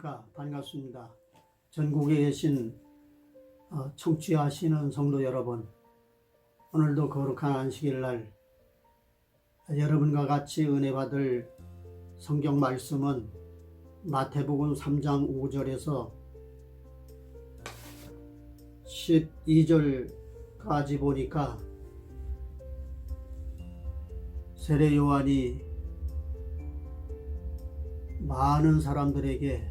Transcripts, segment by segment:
안녕하십니까. 반갑습니다. 전국에 계신 청취하시는 성도 여러분, 오늘도 거룩한 안식일 날 여러분과 같이 은혜 받을 성경 말씀은 마태복음 3장 5절에서 12절까지 보니까 세례 요한이 많은 사람들에게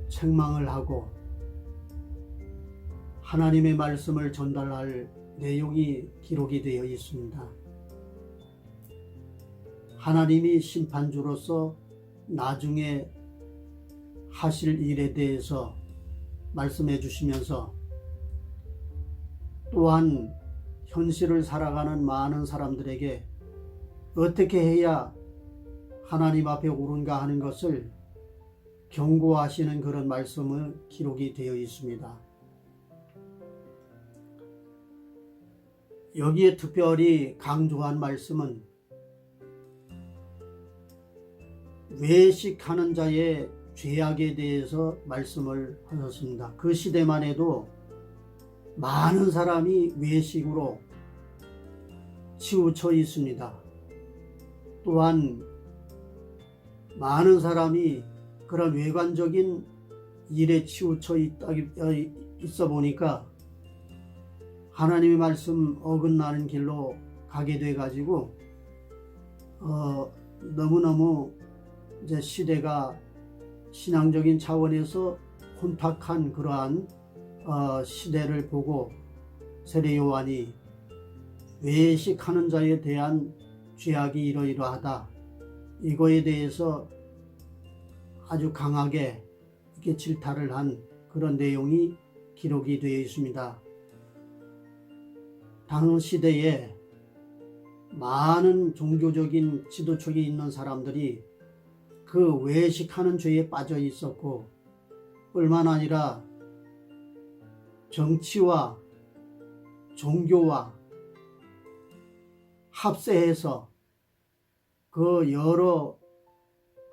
책망을 하고 하나님의 말씀을 전달할 내용이 기록이 되어 있습니다. 하나님이 심판주로서 나중에 하실 일에 대해서 말씀해 주시면서 또한 현실을 살아가는 많은 사람들에게 어떻게 해야 하나님 앞에 옳은가 하는 것을 경고하시는 그런 말씀을 기록이 되어 있습니다. 여기에 특별히 강조한 말씀은 외식하는 자의 죄악에 대해서 말씀을 하셨습니다. 그 시대만 해도 많은 사람이 외식으로 치우쳐 있습니다. 또한 많은 사람이 그런 외관적인 일에 치우쳐 있어 보니까 하나님의 말씀 어긋나는 길로 가게 돼 가지고 너무너무 이제 시대가 신앙적인 차원에서 혼탁한 그러한 시대를 보고 세례 요한이 외식하는 자에 대한 죄악이 이러이러하다, 이거에 대해서 아주 강하게 이렇게 질타를 한 그런 내용이 기록이 되어 있습니다. 당 시대에 많은 종교적인 지도층에 있는 사람들이 그 외식하는 죄에 빠져 있었고, 뿐만 아니라 정치와 종교와 합세해서 그 여러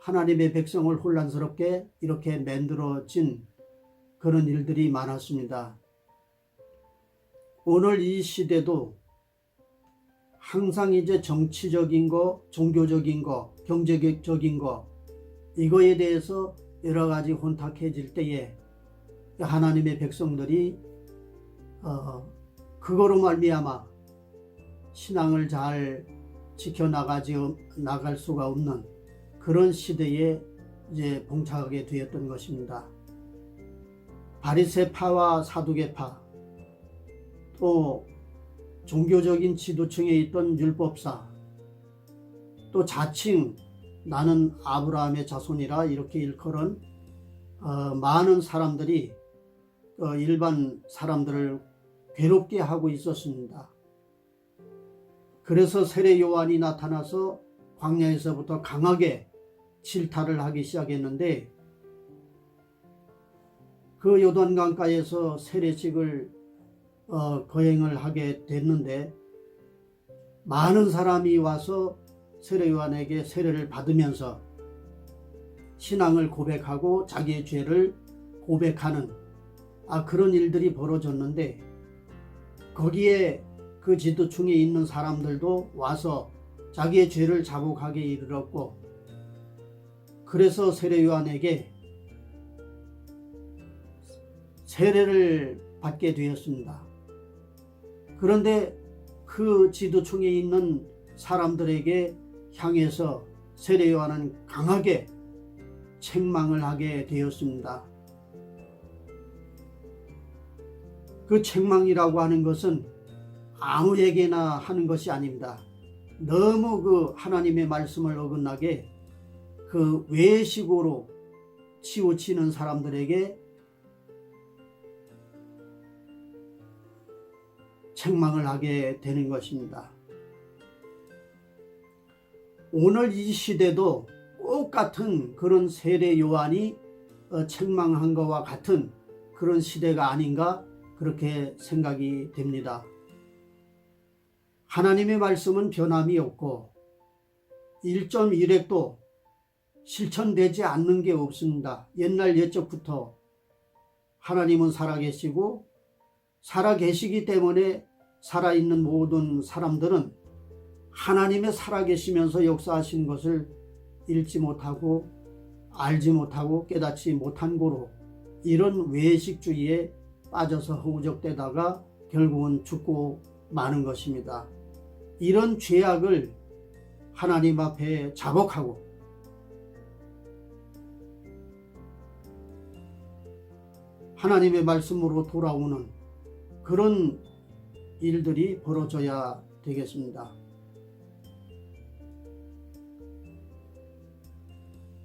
하나님의 백성을 혼란스럽게 이렇게 만들어진 그런 일들이 많았습니다. 오늘 이 시대도 항상 이제 정치적인 거, 종교적인 거, 경제적인 거, 이거에 대해서 여러 가지 혼탁해질 때에 하나님의 백성들이 그거로 말미암아 신앙을 잘 나갈 수가 없는 그런 시대에 이제 봉착하게 되었던 것입니다. 바리새파와 사두개파, 또 종교적인 지도층에 있던 율법사, 또 자칭 나는 아브라함의 자손이라 이렇게 일컬은 많은 사람들이 일반 사람들을 괴롭게 하고 있었습니다. 그래서 세례 요한이 나타나서 광야에서부터 강하게 질타를 하기 시작했는데, 그 요단강가에서 세례식을 거행을 하게 됐는데 많은 사람이 와서 세례 요한에게 세례를 받으면서 신앙을 고백하고 자기의 죄를 고백하는 그런 일들이 벌어졌는데, 거기에 그 지도층에 있는 사람들도 와서 자기의 죄를 자복하게 이르렀고, 그래서 세례 요한에게 세례를 받게 되었습니다. 그런데 그 지도층에 있는 사람들에게 향해서 세례 요한은 강하게 책망을 하게 되었습니다. 그 책망이라고 하는 것은 아무에게나 하는 것이 아닙니다. 너무 그 하나님의 말씀을 어긋나게 그 외식으로 치우치는 사람들에게 책망을 하게 되는 것입니다. 오늘 이 시대도 똑같은 그런 세례 요한이 책망한 것과 같은 그런 시대가 아닌가 그렇게 생각이 됩니다. 하나님의 말씀은 변함이 없고 1.1획도 실천되지 않는 게 없습니다. 옛날 옛적부터 하나님은 살아계시고 살아계시기 때문에 살아있는 모든 사람들은 하나님의 살아계시면서 역사하신 것을 읽지 못하고 알지 못하고 깨닫지 못한 고로 이런 외식주의에 빠져서 허우적대다가 결국은 죽고 마는 것입니다. 이런 죄악을 하나님 앞에 자복하고 하나님의 말씀으로 돌아오는 그런 일들이 벌어져야 되겠습니다.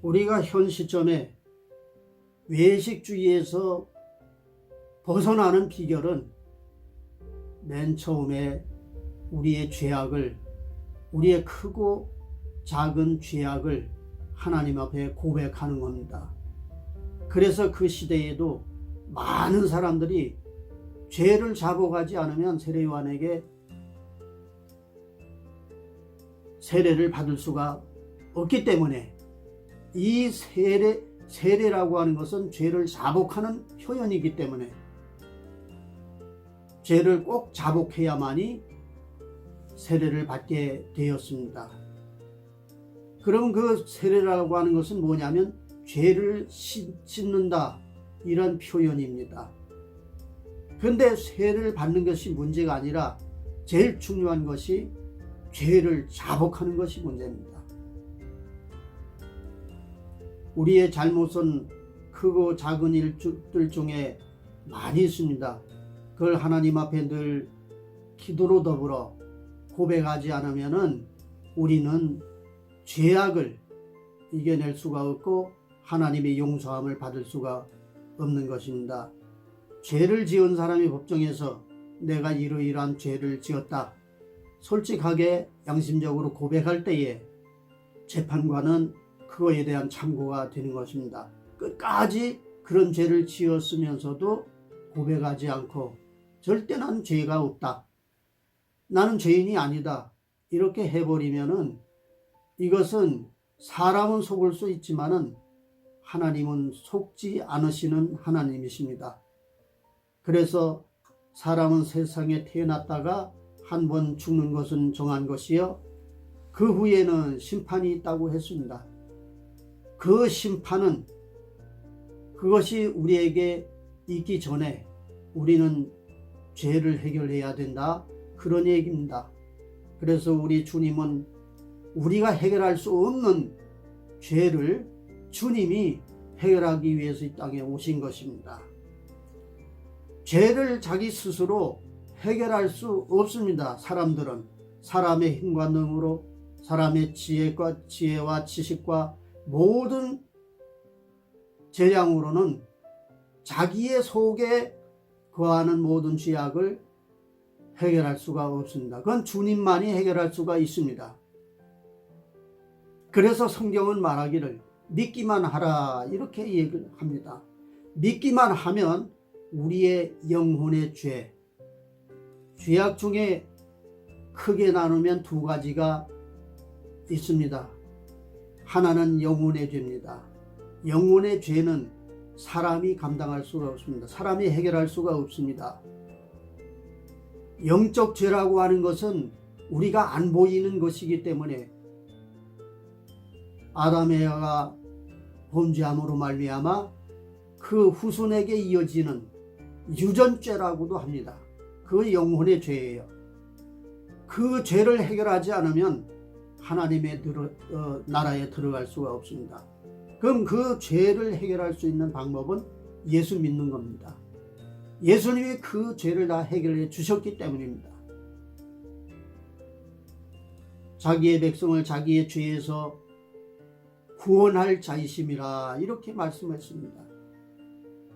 우리가 현 시점에 외식주의에서 벗어나는 비결은 맨 처음에 우리의 죄악을, 우리의 크고 작은 죄악을 하나님 앞에 고백하는 겁니다. 그래서 그 시대에도 많은 사람들이 죄를 자복하지 않으면 세례요한에게 세례를 받을 수가 없기 때문에 이 세례라고 하는 것은 죄를 자복하는 표현이기 때문에 죄를 꼭 자복해야만이 세례를 받게 되었습니다. 그럼 그 세례라고 하는 것은 뭐냐면 죄를 씻는다 이런 표현입니다. 그런데 세례를 받는 것이 문제가 아니라 제일 중요한 것이 죄를 자복하는 것이 문제입니다. 우리의 잘못은 크고 작은 일들 중에 많이 있습니다. 그걸 하나님 앞에 늘 기도로 더불어 고백하지 않으면은 우리는 죄악을 이겨낼 수가 없고 하나님의 용서함을 받을 수가 없는 것입니다. 죄를 지은 사람이 법정에서 내가 이러이러한 죄를 지었다 솔직하게 양심적으로 고백할 때에 재판관은 그거에 대한 참고가 되는 것입니다. 끝까지 그런 죄를 지었으면서도 고백하지 않고 절대 난 죄가 없다, 나는 죄인이 아니다 이렇게 해버리면은 이것은 사람은 속을 수 있지만은 하나님은 속지 않으시는 하나님이십니다. 그래서 사람은 세상에 태어났다가 한 번 죽는 것은 정한 것이요 그 후에는 심판이 있다고 했습니다. 그 심판은 그것이 우리에게 있기 전에 우리는 죄를 해결해야 된다 그런 얘기입니다. 그래서 우리 주님은 우리가 해결할 수 없는 죄를 주님이 해결하기 위해서 이 땅에 오신 것입니다. 죄를 자기 스스로 해결할 수 없습니다. 사람들은 사람의 힘과 능으로 사람의 지혜와 지식과 모든 재량으로는 자기의 속에 거하는 모든 죄악을 해결할 수가 없습니다. 그건 주님만이 해결할 수가 있습니다. 그래서 성경은 말하기를 믿기만 하라 이렇게 얘기를 합니다. 믿기만 하면 우리의 영혼의 죄악 중에 크게 나누면 두 가지가 있습니다. 하나는 영혼의 죄입니다. 영혼의 죄는 사람이 감당할 수가 없습니다. 사람이 해결할 수가 없습니다. 영적 죄라고 하는 것은 우리가 안 보이는 것이기 때문에 아담 에바가 범죄함으로 말미암아 그 후손에게 이어지는 유전죄라고도 합니다. 그 영혼의 죄예요. 그 죄를 해결하지 않으면 하나님의 나라에 들어갈 수가 없습니다. 그럼 그 죄를 해결할 수 있는 방법은 예수 믿는 겁니다. 예수님이 그 죄를 다 해결해 주셨기 때문입니다. 자기의 백성을 자기의 죄에서 구원할 자이심이라 이렇게 말씀했습니다.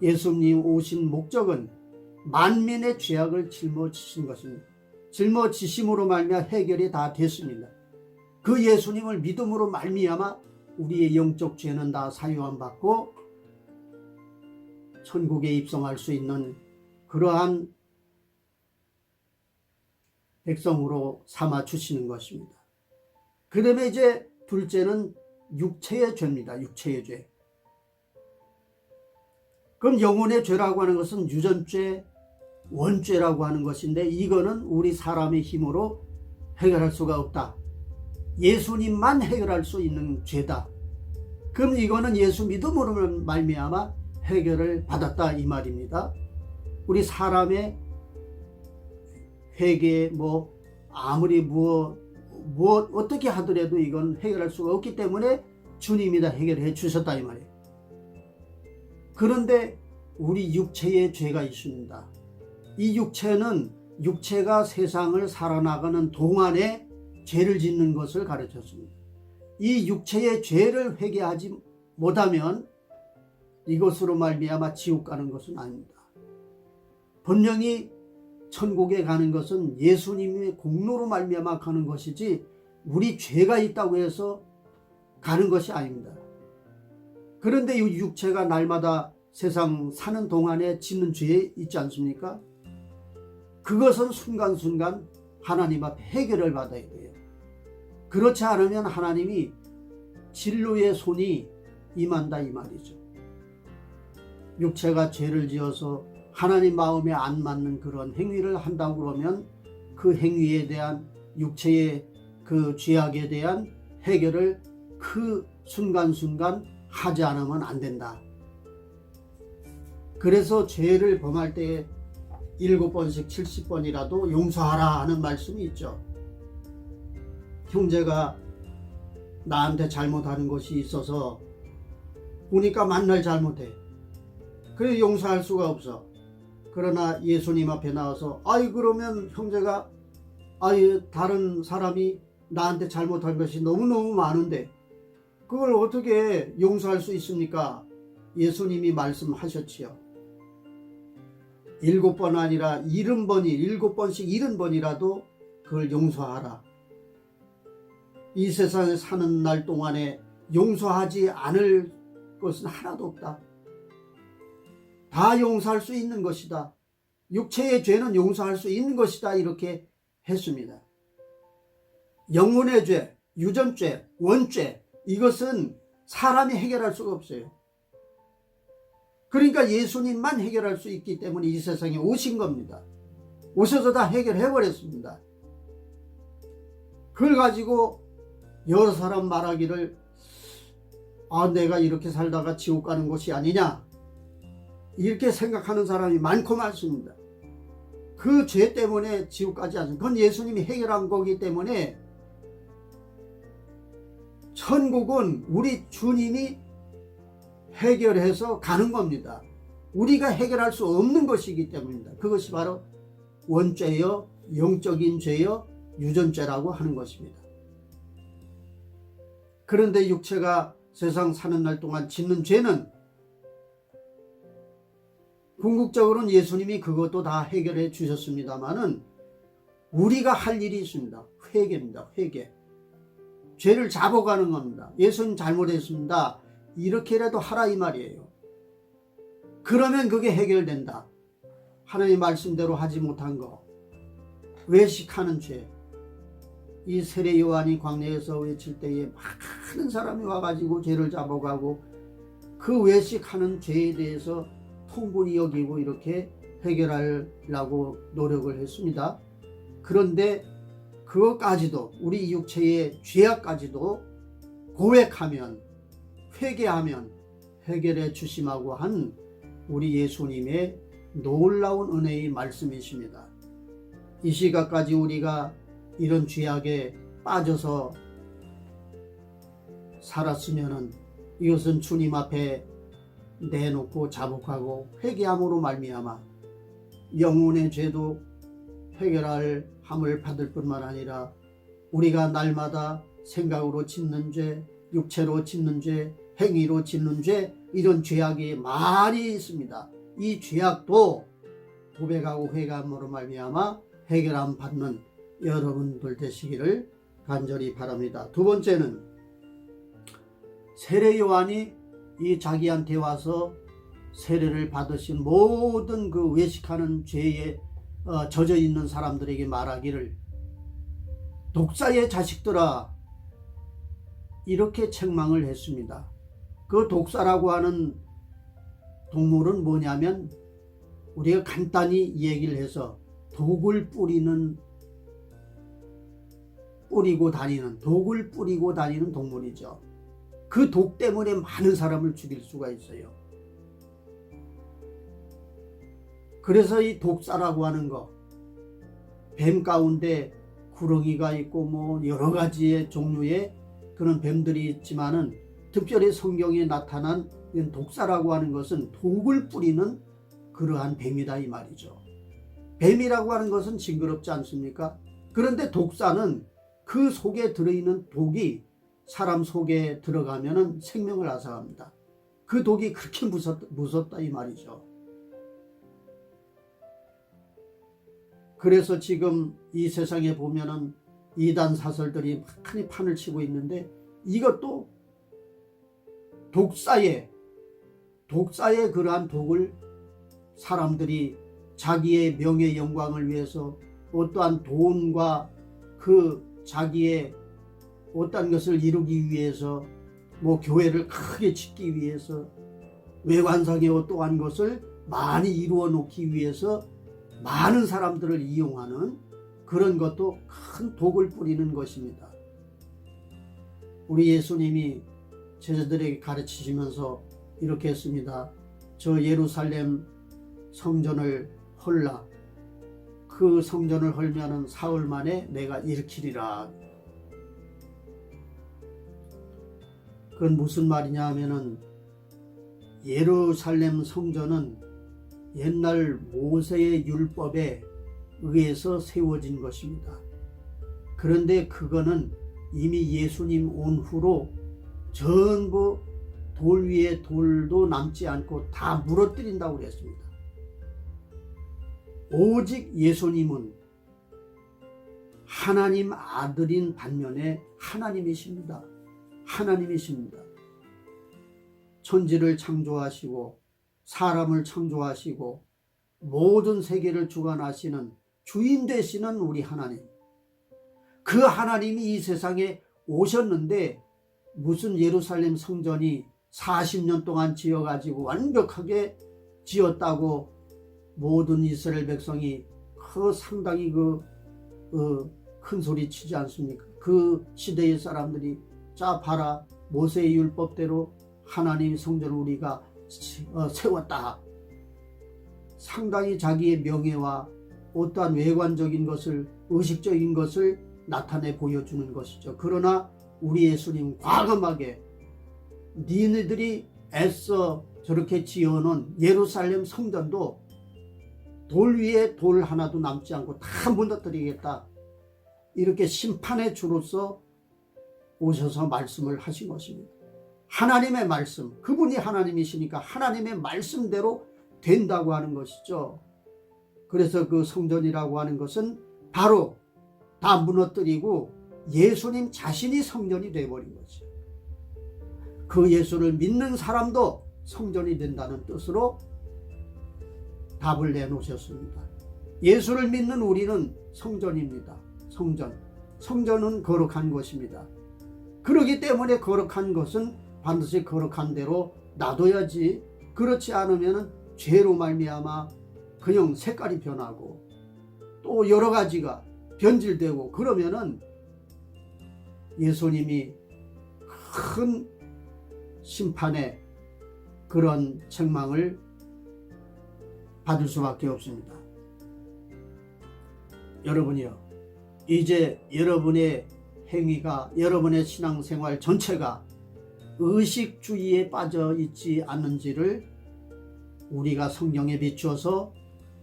예수님 오신 목적은 만민의 죄악을 짊어지신 것입니다. 짊어지심으로 말미암아 해결이 다 됐습니다. 그 예수님을 믿음으로 말미암아 우리의 영적 죄는 다 사유함 받고 천국에 입성할 수 있는 그러한 백성으로 삼아 주시는 것입니다. 그 다음에 이제 둘째는 육체의 죄입니다. 육체의 죄. 그럼 영혼의 죄라고 하는 것은 유전죄, 원죄라고 하는 것인데 이거는 우리 사람의 힘으로 해결할 수가 없다. 예수님만 해결할 수 있는 죄다. 그럼 이거는 예수 믿음으로 말미암아 해결을 받았다 이 말입니다. 우리 사람의 회개 아무리 무엇 어떻게 하더라도 이건 해결할 수가 없기 때문에 주님이 다 해결해 주셨다 이 말이에요. 그런데 우리 육체의 죄가 있습니다. 이 육체가 세상을 살아나가는 동안에 죄를 짓는 것을 가르쳤습니다. 이 육체의 죄를 회개하지 못하면 이것으로 말미암아 지옥 가는 것은 아닙니다. 분명히 천국에 가는 것은 예수님의 공로로 말미암아 가는 것이지 우리 죄가 있다고 해서 가는 것이 아닙니다. 그런데 이 육체가 날마다 세상 사는 동안에 짓는 죄 있지 않습니까? 그것은 순간순간 하나님 앞에 해결을 받아야 돼요. 그렇지 않으면 하나님이 진노의 손이 임한다 이 말이죠. 육체가 죄를 지어서 하나님 마음에 안 맞는 그런 행위를 한다고 그러면 그 행위에 대한 육체의 그 죄악에 대한 해결을 그 순간순간 하지 않으면 안 된다. 그래서 죄를 범할 때 7번씩 70번이라도 용서하라 하는 말씀이 있죠. 형제가 나한테 잘못하는 것이 있어서 보니까 만날 잘못해. 그래 용서할 수가 없어. 그러나 예수님 앞에 나와서 그러면 형제가 다른 사람이 나한테 잘못한 것이 너무너무 많은데 그걸 어떻게 용서할 수 있습니까? 예수님이 말씀하셨지요. 7번 아니라 7번씩 70번이라도 그걸 용서하라. 이 세상에 사는 날 동안에 용서하지 않을 것은 하나도 없다. 다 용서할 수 있는 것이다. 육체의 죄는 용서할 수 있는 것이다. 이렇게 했습니다. 영혼의 죄, 유전죄, 원죄 이것은 사람이 해결할 수가 없어요. 그러니까 예수님만 해결할 수 있기 때문에 이 세상에 오신 겁니다. 오셔서 다 해결해 버렸습니다. 그걸 가지고 여러 사람 말하기를 내가 이렇게 살다가 지옥 가는 것이 아니냐 이렇게 생각하는 사람이 많고 많습니다. 그 죄 때문에 지옥 가지 않습니다. 그건 예수님이 해결한 거기 때문에 천국은 우리 주님이 해결해서 가는 겁니다. 우리가 해결할 수 없는 것이기 때문입니다. 그것이 바로 원죄여 영적인 죄여 유전죄라고 하는 것입니다. 그런데 육체가 세상 사는 날 동안 짓는 죄는 궁극적으로는 예수님이 그것도 다 해결해 주셨습니다마는 우리가 할 일이 있습니다. 회개입니다. 회개. 죄를 잡아가는 겁니다. 예수님 잘못했습니다. 이렇게라도 하라 이 말이에요. 그러면 그게 해결된다. 하나님 말씀대로 하지 못한 거, 외식하는 죄. 이 세례 요한이 광야에서 외칠 때에 많은 사람이 와가지고 죄를 잡아가고 그 외식하는 죄에 대해서 통분히 여기고 이렇게 해결하려고 노력을 했습니다. 그런데 그것까지도 우리 육체의 죄악까지도 고백하면 회개하면 해결해 주심하고 한 우리 예수님의 놀라운 은혜의 말씀이십니다. 이 시각까지 우리가 이런 죄악에 빠져서 살았으면 이것은 주님 앞에 내놓고 자복하고 회개함으로 말미암아 영혼의 죄도 해결할 함을 받을 뿐만 아니라 우리가 날마다 생각으로 짓는 죄, 육체로 짓는 죄, 행위로 짓는 죄 이런 죄악이 많이 있습니다. 이 죄악도 고백하고 회개함으로 말미암아 해결함 받는 여러분들 되시기를 간절히 바랍니다. 두 번째는 세례 요한이 이 자기한테 와서 세례를 받으신 모든 그 외식하는 죄에 젖어 있는 사람들에게 말하기를 독사의 자식들아 이렇게 책망을 했습니다. 그 독사라고 하는 동물은 뭐냐면 우리가 간단히 얘기를 해서 독을 독을 뿌리고 다니는 동물이죠. 그 독 때문에 많은 사람을 죽일 수가 있어요. 그래서 이 독사라고 하는 거, 뱀 가운데 구렁이가 있고 뭐 여러 가지의 종류의 그런 뱀들이 있지만은 특별히 성경에 나타난 독사라고 하는 것은 독을 뿌리는 그러한 뱀이다 이 말이죠. 뱀이라고 하는 것은 징그럽지 않습니까? 그런데 독사는 그 속에 들어있는 독이 사람 속에 들어가면은 생명을 앗아갑니다. 그 독이 그렇게 무섭다 이 말이죠. 그래서 지금 이 세상에 보면은 이단 사설들이 많이 판을 치고 있는데 이것도 독사의 그러한 독을 사람들이 자기의 명예 영광을 위해서 어떠한 돈과 그 자기의 어떠한 것을 이루기 위해서 뭐 교회를 크게 짓기 위해서 외관상의 어떠한 것을 많이 이루어 놓기 위해서 많은 사람들을 이용하는 그런 것도 큰 독을 뿌리는 것입니다. 우리 예수님이 제자들에게 가르치시면서 이렇게 했습니다. 저 예루살렘 성전을 헐라. 그 성전을 헐면은 사흘 만에 내가 일으키리라. 그건 무슨 말이냐 하면은 예루살렘 성전은 옛날 모세의 율법에 의해서 세워진 것입니다. 그런데 그거는 이미 예수님 온 후로 전부 돌 위에 돌도 남지 않고 다 무너뜨린다고 그랬습니다. 오직 예수님은 하나님 아들인 반면에 하나님이십니다. 하나님이십니다. 천지를 창조하시고 사람을 창조하시고 모든 세계를 주관하시는 주인 되시는 우리 하나님. 그 하나님이 이 세상에 오셨는데 무슨 예루살렘 성전이 40년 동안 지어가지고 완벽하게 지었다고 모든 이스라엘 백성이 상당히 큰 소리 치지 않습니까? 그 시대의 사람들이 자 봐라 모세의 율법대로 하나님 성전을 우리가 세웠다. 상당히 자기의 명예와 어떠한 외관적인 것을 의식적인 것을 나타내 보여주는 것이죠. 그러나 우리 예수님 과감하게 니네들이 애써 저렇게 지어놓은 예루살렘 성전도 돌 위에 돌 하나도 남지 않고 다 무너뜨리겠다. 이렇게 심판의 주로서 오셔서 말씀을 하신 것입니다. 하나님의 말씀, 그분이 하나님이시니까 하나님의 말씀대로 된다고 하는 것이죠. 그래서 그 성전이라고 하는 것은 바로 다 무너뜨리고 예수님 자신이 성전이 되어버린 거죠. 그 예수를 믿는 사람도 성전이 된다는 뜻으로 답을 내놓으셨습니다. 예수를 믿는 우리는 성전입니다. 성전은 거룩한 것입니다. 그렇기 때문에 거룩한 것은 반드시 거룩한 대로 놔둬야지. 그렇지 않으면 죄로 말미암아 그냥 색깔이 변하고 또 여러 가지가 변질되고 그러면은 예수님이 큰 심판의 그런 책망을 받을 수밖에 없습니다. 여러분이요, 이제 여러분의 행위가, 여러분의 신앙생활 전체가 의식주의에 빠져 있지 않는지를 우리가 성경에 비추어서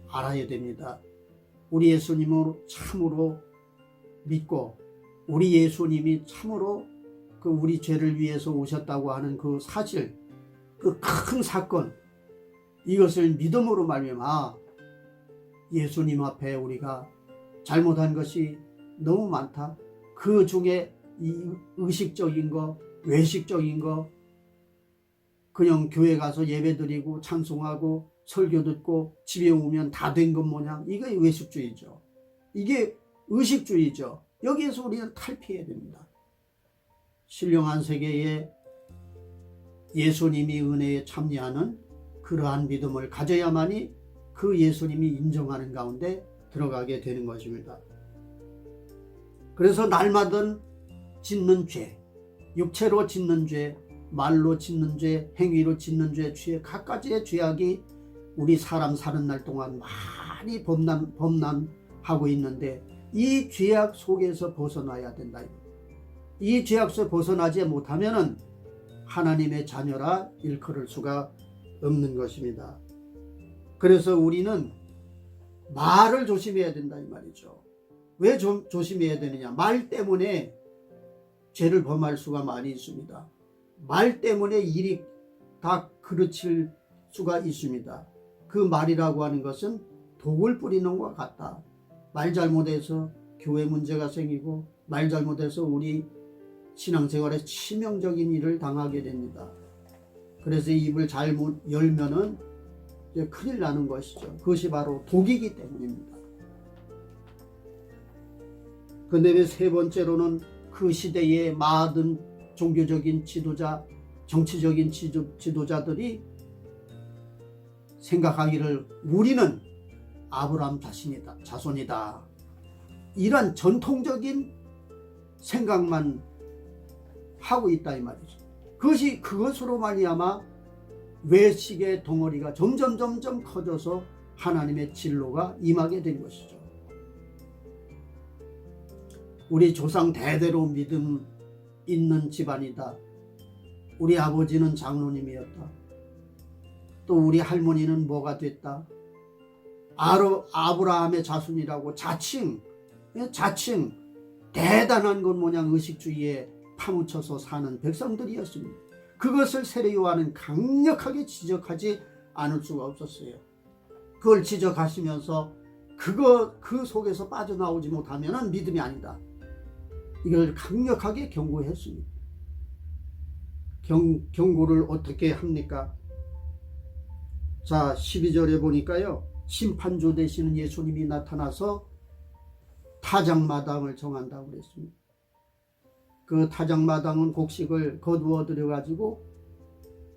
알아야 됩니다. 우리 예수님을 참으로 믿고 우리 예수님이 참으로 그 우리 죄를 위해서 오셨다고 하는 그 사실, 그 큰 사건, 이것을 믿음으로 말미암아 예수님 앞에 우리가 잘못한 것이 너무 많다. 그 중에 이 의식적인 거, 외식적인 거, 그냥 교회 가서 예배드리고 찬송하고 설교 듣고 집에 오면 다 된 것 모양, 이게 외식주의죠. 이게 의식주의죠. 여기에서 우리는 탈피해야 됩니다. 신령한 세계에 예수님이 은혜에 참여하는 그러한 믿음을 가져야만이 그 예수님이 인정하는 가운데 들어가게 되는 것입니다. 그래서 날마다 짓는 죄, 육체로 짓는 죄, 말로 짓는 죄, 행위로 짓는 죄, 각가지의 죄악이 우리 사람 사는 날 동안 많이 범람하고 있는데 이 죄악 속에서 벗어나야 된다. 이 죄악 속에서 벗어나지 못하면 하나님의 자녀라 일컬을 수가 없는 것입니다. 그래서 우리는 말을 조심해야 된다 이 말이죠. 왜 조심해야 되느냐? 말 때문에 죄를 범할 수가 많이 있습니다. 말 때문에 일이 다 그르칠 수가 있습니다. 그 말이라고 하는 것은 독을 뿌리는 것과 같다. 말 잘못해서 교회 문제가 생기고 말 잘못해서 우리 신앙생활에 치명적인 일을 당하게 됩니다. 그래서 입을 잘못 열면은 이제 큰일 나는 것이죠. 그것이 바로 독이기 때문입니다. 그런데 세 번째로는 그 시대의 많은 종교적인 지도자, 정치적인 지도자들이 생각하기를 우리는 아브라함 자손이다. 이런 전통적인 생각만 하고 있다 이 말이죠. 그것으로 말미암아 외식의 덩어리가 점점 커져서 하나님의 진로가 임하게 된 것이죠. 우리 조상 대대로 믿음 있는 집안이다. 우리 아버지는 장로님이었다. 또 우리 할머니는 뭐가 됐다. 아브라함의 자손이라고 자칭 대단한 것 모양 의식주의에 파묻혀서 사는 백성들이었습니다. 그것을 세례요한은 강력하게 지적하지 않을 수가 없었어요. 그걸 지적하시면서 그 속에서 빠져나오지 못하면 믿음이 아니다. 이걸 강력하게 경고했습니다. 경고를 어떻게 합니까? 자, 12절에 보니까요. 심판주 되시는 예수님이 나타나서 타작마당을 정한다고 그랬습니다. 그 타작마당은 곡식을 거두어 들여가지고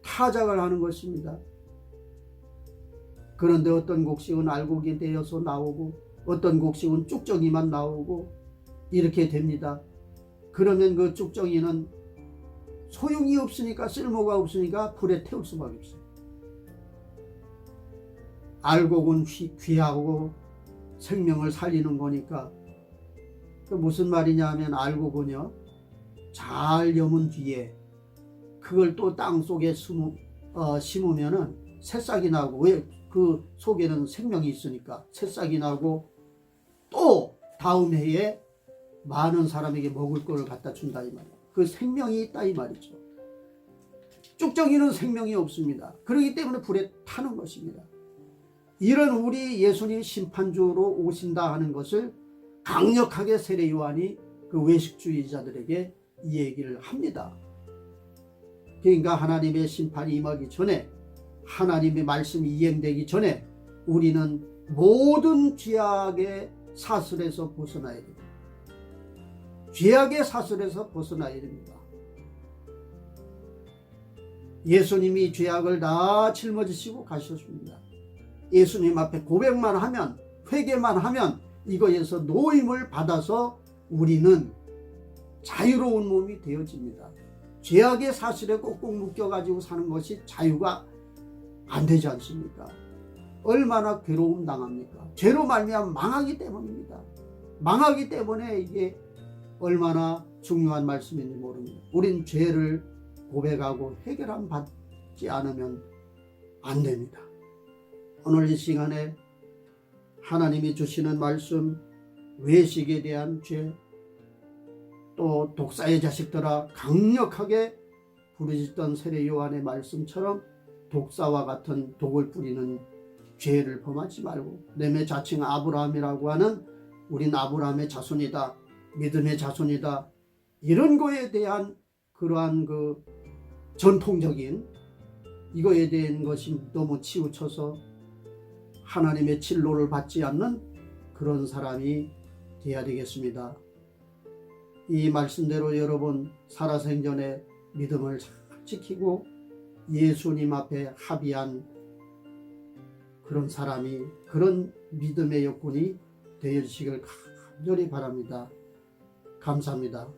타작을 하는 것입니다. 그런데 어떤 곡식은 알곡이 되어서 나오고 어떤 곡식은 쭉정이만 나오고 이렇게 됩니다. 그러면 그 쭉정이는 소용이 없으니까 쓸모가 없으니까 불에 태울 수밖에 없어요. 알곡은 귀하고 생명을 살리는 거니까 그 무슨 말이냐 하면 알곡은요 잘 여문 뒤에 그걸 또 땅속에 심으면은 새싹이 나고 왜 그 속에는 생명이 있으니까 새싹이 나고 또 다음 해에 많은 사람에게 먹을 거를 갖다 준다 이 말이에요. 그 생명이 있다 이 말이죠. 쭉정이는 생명이 없습니다. 그렇기 때문에 불에 타는 것입니다. 이런 우리 예수님 심판주로 오신다 하는 것을 강력하게 세례 요한이 그 외식주의자들에게 이 얘기를 합니다. 그러니까 하나님의 심판이 임하기 전에 하나님의 말씀이 이행되기 전에 우리는 모든 죄악의 사슬에서 벗어나야 됩니다. 죄악의 사슬에서 벗어나야 됩니다. 예수님이 죄악을 다 짊어지시고 가셨습니다. 예수님 앞에 고백만 하면 회개만 하면 이거에서 노임을 받아서 우리는 자유로운 몸이 되어집니다. 죄악의 사슬에 꼭꼭 묶여가지고 사는 것이 자유가 안 되지 않습니까? 얼마나 괴로움 당합니까? 죄로 말미암아 망하기 때문입니다. 망하기 때문에 이게 얼마나 중요한 말씀인지 모릅니다. 우린 죄를 고백하고 해결함 받지 않으면 안 됩니다. 오늘 이 시간에 하나님이 주시는 말씀, 외식에 대한 죄, 또 독사의 자식들아 강력하게 부르짖던 세례 요한의 말씀처럼 독사와 같은 독을 뿌리는 죄를 범하지 말고 내매 자칭 아브라함이라고 하는 우린 아브라함의 자손이다, 믿음의 자손이다, 이런 거에 대한 그러한 그 전통적인 이거에 대한 것이 너무 치우쳐서 하나님의 진로를 받지 않는 그런 사람이 되어야 되겠습니다. 이 말씀대로 여러분 살아생전에 믿음을 잘 지키고 예수님 앞에 합의한 그런 사람이, 그런 믿음의 여건이 되어주시길 간절히 바랍니다. 감사합니다.